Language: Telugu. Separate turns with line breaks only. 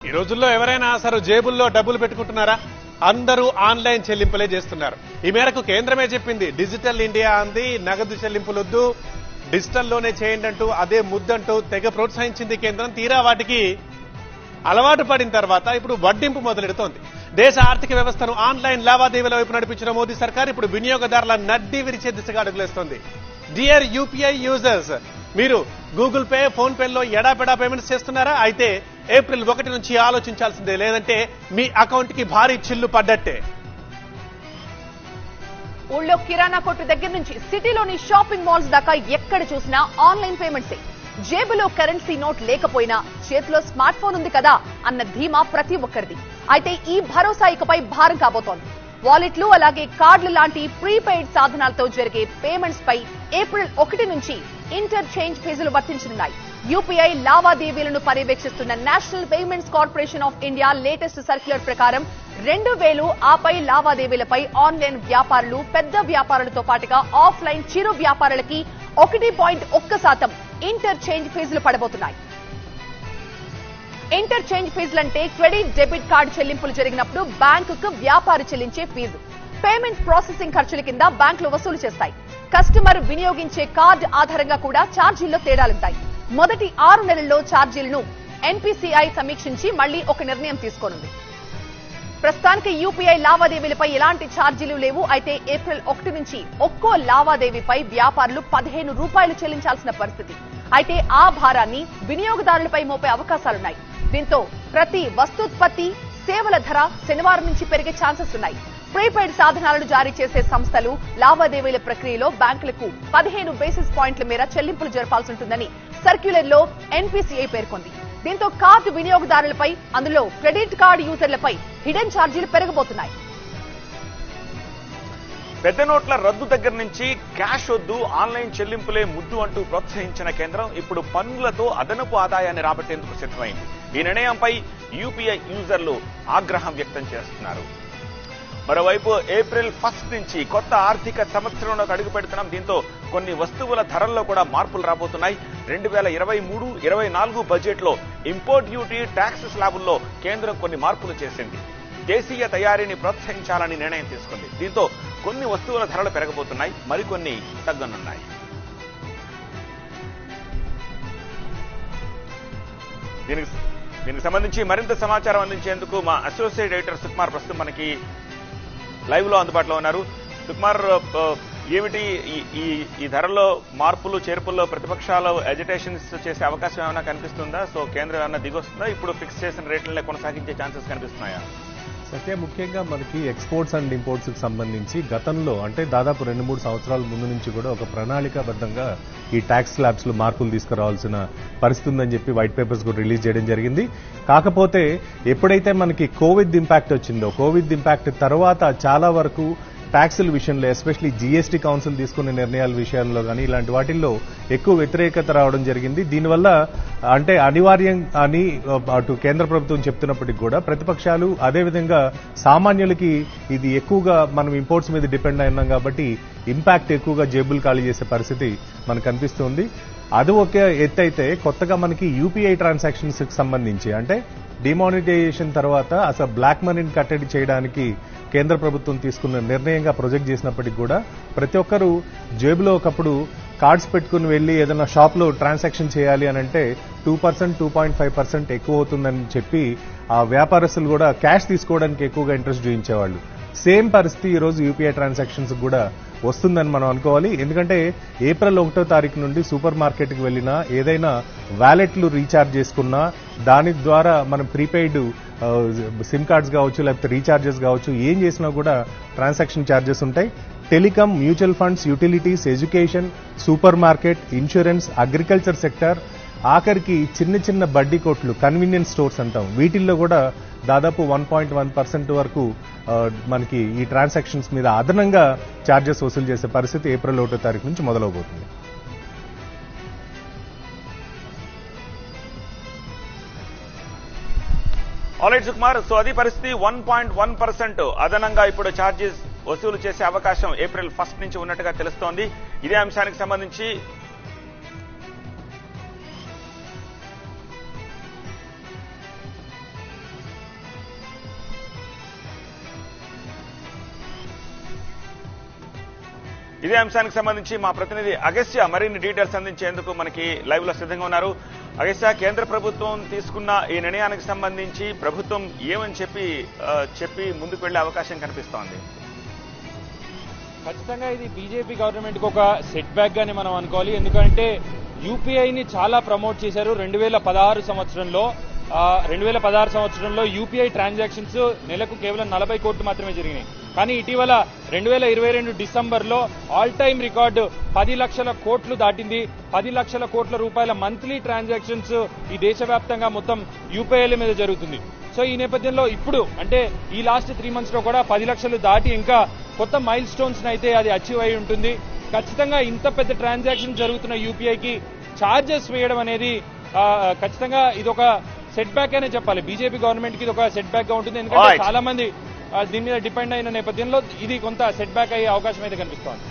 ఈ రోజుల్లో ఎవరైనా అసలు జేబుల్లో డబ్బులు పెట్టుకుంటున్నారా? అందరూ ఆన్లైన్ చెల్లింపులే చేస్తున్నారు. ఈ మేరకు కేంద్రమే చెప్పింది డిజిటల్ ఇండియా అంది. నగదు చెల్లింపులొద్దు, డిజిటల్లోనే చేయండి అంటూ అదే ముద్దంటూ తెగ ప్రోత్సహించింది కేంద్రం. తీరా వాటికి అలవాటు పడిన తర్వాత ఇప్పుడు వడ్డింపు మొదలెడుతోంది. దేశ ఆర్థిక వ్యవస్థను ఆన్లైన్ లావాదేవీల వైపు నడిపించిన మోదీ సర్కార్ ఇప్పుడు వినియోగదారుల నడ్డి విరిచే దిశగా అడుగులేస్తోంది. డియర్ యూపీఐ యూజర్స్, మీరు గూగుల్ పే, ఫోన్ పేలో ఎడాపెడా పేమెంట్స్ చేస్తున్నారా? అయితే ఏప్రిల్ 1 నుంచి ఆలోచించాల్సిందే, లేదంటే మీ అకౌంట్ కి భారీ చిల్లు పడ్డట్టే.
ఊళ్ళో కిరాణా కొట్టు దగ్గర నుంచి సిటీలోని షాపింగ్ మాల్స్ దాకా ఎక్కడ చూసినా ఆన్లైన్ పేమెంట్సే. జేబులో కరెన్సీ నోట్ లేకపోయినా చేతిలో స్మార్ట్ ఫోన్ ఉంది కదా అన్న ధీమా ప్రతి ఒక్కరిది. అయితే ఈ భరోసా ఇకపై భారం కాబోతోంది. వాలెట్లు, అలాగే కార్డులు లాంటి ప్రీపెయిడ్ సాధనాలతో జరిగే పేమెంట్స్ పై ఏప్రిల్ 1 నుంచి ఇంటర్చేంజ్ ఫీజులు వర్తించనున్నాయి. యూపీఐ లావాదేవీలను పర్యవేక్షిస్తున్న National Payments Corporation of India latest circular ప్రకారం 2000 ఆపై లావాదేవీలపై ఆన్లైన్ వ్యాపారులు, పెద్ద వ్యాపారులతో పాటుగా ఆఫ్లైన్ చిరు వ్యాపారులకి 1.1% ఇంటర్చేంజ్ ఫీజులు పడబోతున్నాయి. ఇంటర్చేంజ్ ఫీజులంటే క్రెడిట్, డెబిట్ కార్డు చెల్లింపులు జరిగినప్పుడు బ్యాంకుకు వ్యాపారి చెల్లించే ఫీజు. పేమెంట్ ప్రాసెసింగ్ ఖర్చుల కింద బ్యాంకులు వసూలు చేస్తాయి. కస్టమర్ వినియోగించే కార్డు ఆధారంగా కూడా ఛార్జీల్లో తేడాలుంటాయి. మొదటి 6 నెలల్లో ఛార్జీలను ఎన్పీసీఐ సమీక్షించి మళ్లీ ఒక నిర్ణయం తీసుకోనుంది. ప్రస్తుతానికి యూపీఐ లావాదేవీలపై ఎలాంటి ఛార్జీలు లేవు. అయితే ఏప్రిల్ 1 నుంచి ఒక్కో లావాదేవీపై వ్యాపారులు 15 రూపాయలు చెల్లించాల్సిన పరిస్థితి. అయితే ఆ భారాన్ని వినియోగదారులపై మోపే అవకాశాలున్నాయి. దీంతో ప్రతి వస్తూత్పత్తి, సేవల ధర శనివారం నుంచి పెరిగే ఛాన్సెస్ ఉన్నాయి. ప్రీపెయిడ్ సాధనాలను జారీ చేసే సంస్థలు లావాదేవీల ప్రక్రియలో బ్యాంకులకు 15 బేసిస్ పాయింట్ల మేర చెల్లింపులు జరపాల్సి ఉంటుందని సర్క్యులర్ లో ఎన్పీసీఐ పేర్కొంది. దీంతో కార్డు వినియోగదారులపై, అందులో క్రెడిట్ కార్డు యూజర్లపై హిడెన్ ఛార్జీలు పెరగబోతున్నాయి.
పెద్ద నోట్ల రద్దు దగ్గర నుంచి క్యాష్ వద్దు, ఆన్లైన్ చెల్లింపులే ముద్దు అంటూ ప్రోత్సహించిన కేంద్రం ఇప్పుడు పన్నులతో అదనపు ఆదాయాన్ని రాబట్టేందుకు సిద్ధమైంది. ఈ నిర్ణయంపై యూపీఐ యూజర్లు ఆగ్రహం వ్యక్తం చేస్తున్నారు. మరోవైపు ఏప్రిల్ 1 నుంచి కొత్త ఆర్థిక సంవత్సరంలోకి అడుగు పెడుతున్నాం. దీంతో కొన్ని వస్తువుల ధరల్లో కూడా మార్పులు రాబోతున్నాయి. 2023-24 బడ్జెట్ లో ఇంపోర్ట్ డ్యూటీ, ట్యాక్స్ స్లాబుల్లో కేంద్రం కొన్ని మార్పులు చేసింది. దేశీయ తయారీని ప్రోత్సహించాలని నిర్ణయం తీసుకుంది. దీంతో కొన్ని వస్తువుల ధరలు పెరగబోతున్నాయి, మరికొన్ని తగ్గనున్నాయి. దీనికి సంబంధించి మరింత సమాచారం అందించేందుకు మా అసోసియేట్ ఎడిటర్ సుకుమార్ ప్రస్తుతం మనకి లైవ్ లో అందుబాటులో ఉన్నారు. సుకుమార్, ఏమిటి ఈ ధరల్లో మార్పులు చేర్పుల్లో ప్రతిపక్షాలు ఎజిటేషన్స్ చేసే అవకాశం ఏమైనా కనిపిస్తుందా? సో కేంద్రం ఏమైనా దిగొస్తుందా? ఇప్పుడు ఫిక్స్ చేసిన రేట్లనే కొనసాగించే ఛాన్సెస్ కనిపిస్తున్నాయా?
సత్య, ముఖ్యంగా మనకి ఎక్స్పోర్ట్స్ అండ్ ఇంపోర్ట్స్ కి సంబంధించి గతంలో అంటే దాదాపు 2-3 సంవత్సరాల ముందు నుంచి కూడా ఒక ప్రణాళికాబద్ధంగా ఈ ట్యాక్స్ స్లాబ్స్ లో మార్పులు తీసుకురావాల్సిన పరిస్థితి ఉందని చెప్పి వైట్ పేపర్స్ కూడా రిలీజ్ చేయడం జరిగింది. కాకపోతే ఎప్పుడైతే మనకి కోవిడ్ ఇంపాక్ట్ వచ్చిందో, కోవిడ్ ఇంపాక్ట్ తర్వాత చాలా వరకు ట్యాక్సుల విషయంలో, ఎస్పెషలీ జీఎస్టీ కౌన్సిల్ తీసుకునే నిర్ణయాల విషయాల్లో కానీ ఇలాంటి వాటిల్లో ఎక్కువ వ్యతిరేకత రావడం జరిగింది. దీనివల్ల అంటే అనివార్యం అని అటు కేంద్ర ప్రభుత్వం చెప్తున్నప్పటికీ కూడా ప్రతిపక్షాలు, అదేవిధంగా సామాన్యులకి ఇది ఎక్కువగా మనం ఇంపోర్ట్స్ మీద డిపెండ్ అయినాం కాబట్టి ఇంపాక్ట్ ఎక్కువగా జేబులు ఖాళీ చేసే పరిస్థితి మనకు కనిపిస్తుంది. అది ఒక ఎత్తు అయితే, కొత్తగా మనకి యూపీఐ ట్రాన్సాక్షన్స్ కి సంబంధించి అంటే డిమానిటైజేషన్ తర్వాత అసలు బ్లాక్ మనీని కట్టడి చేయడానికి కేంద్ర ప్రభుత్వం తీసుకున్న నిర్ణయంగా ప్రొజెక్ట్ చేసినప్పటికీ కూడా ప్రతి ఒక్కరూ జేబులో ఒకప్పుడు కార్డ్స్ పెట్టుకుని వెళ్లి ఏదైనా షాప్ లో ట్రాన్సాక్షన్ చేయాలి అని అంటే 2%, 2.5% ఎక్కువ అవుతుందని చెప్పి ఆ వ్యాపారస్తులు కూడా క్యాష్ తీసుకోవడానికి ఎక్కువగా ఇంట్రెస్ట్ చూపించేవాళ్ళు. సేమ్ పరిస్థితి ఈ రోజు యూపీఐ ట్రాన్సాక్షన్స్ కూడా వస్తుందని మనం అనుకోవాలి. ఎందుకంటే ఏప్రిల్ 1వ తారీఖు నుండి సూపర్ మార్కెట్ కి వెళ్లినా, ఏదైనా వ్యాలెట్లు రీఛార్జ్ చేసుకున్నా, దాని ద్వారా మనం ప్రీపెయిడ్ సిమ్ కార్డ్స్ కావచ్చు, లేకపోతే రీఛార్జెస్ కావచ్చు, ఏం చేసినా కూడా ట్రాన్సాక్షన్ ఛార్జెస్ ఉంటాయి. Telecom, mutual funds, utilities, education, super market, insurance, agriculture sector, ఆఖరికి చిన్న చిన్న బడ్డీ కొట్లు, కన్వీనియన్స్ స్టోర్స్ అంటాం, వీటిల్లో కూడా దాదాపు 1.1% వరకు మనకి ఈ ట్రాన్సాక్షన్స్ మీద అదనంగా ఛార్జెస్ వసూలు చేసే పరిస్థితి ఏప్రిల్ 1వ తారీఖు నుంచి మొదలవబోతుంది.
ఆల్రైట్ సుకుమార్, సో అది పరిస్థితి. 1.1% అదనంగా ఇప్పుడు ఛార్జెస్ వసూలు చేసే అవకాశం ఏప్రిల్ 1 నుంచి ఉన్నట్టుగా తెలుస్తోంది. ఇదే అంశానికి సంబంధించి ఇదే అంశానికి సంబంధించి మా ప్రతినిధి అగస్త్య మరిన్ని డీటెయిల్స్ అందించేందుకు మనకి లైవ్ లో సిద్ధంగా ఉన్నారు. అగస్త్య, కేంద్ర ప్రభుత్వం తీసుకున్న ఈ నిర్ణయానికి సంబంధించి ప్రభుత్వం ఏమని చెప్పి ముందుకు వెళ్లే అవకాశం కనిపిస్తోంది?
ఖచ్చితంగా ఇది బీజేపీ గవర్నమెంట్ కి ఒక సెట్ బ్యాక్ గానే మనం అనుకోవాలి. ఎందుకంటే యూపీఐని చాలా ప్రమోట్ చేశారు 2016 సంవత్సరంలో యూపీఐ ట్రాన్సాక్షన్స్ నెలకు కేవలం 40 కోట్లు మాత్రమే జరిగినాయి. కానీ ఇటీవల 2022 డిసెంబర్లో ఆల్ టైమ్ రికార్డు 10 లక్షల కోట్లు దాటింది. 10 లక్షల కోట్ల రూపాయల మంత్లీ ట్రాన్సాక్షన్స్ ఈ దేశవ్యాప్తంగా మొత్తం యూపీఐల మీద జరుగుతుంది. సో ఈ నేపథ్యంలో ఇప్పుడు అంటే ఈ లాస్ట్ 3 months లో కూడా 10 లక్షలు దాటి ఇంకా కొత్త మైల్ స్టోన్స్ అయితే అది అచీవ్ అయి ఉంటుంది. ఖచ్చితంగా ఇంత పెద్ద ట్రాన్సాక్షన్ జరుగుతున్న యూపీఐకి ఛార్జెస్ వేయడం అనేది ఖచ్చితంగా ఇది ఒక సెట్ బ్యాక్ అనే చెప్పాలి. బీజేపీ గవర్నమెంట్ కి ఇది ఒక సెట్ బ్యాక్ గా ఉంటుంది. ఎందుకంటే చాలా మంది దీని మీద డిపెండ్ అయిన నేపథ్యంలో ఇది కొంత సెట్ బ్యాక్ అయ్యే అవకాశం అయితే కనిపిస్తోంది.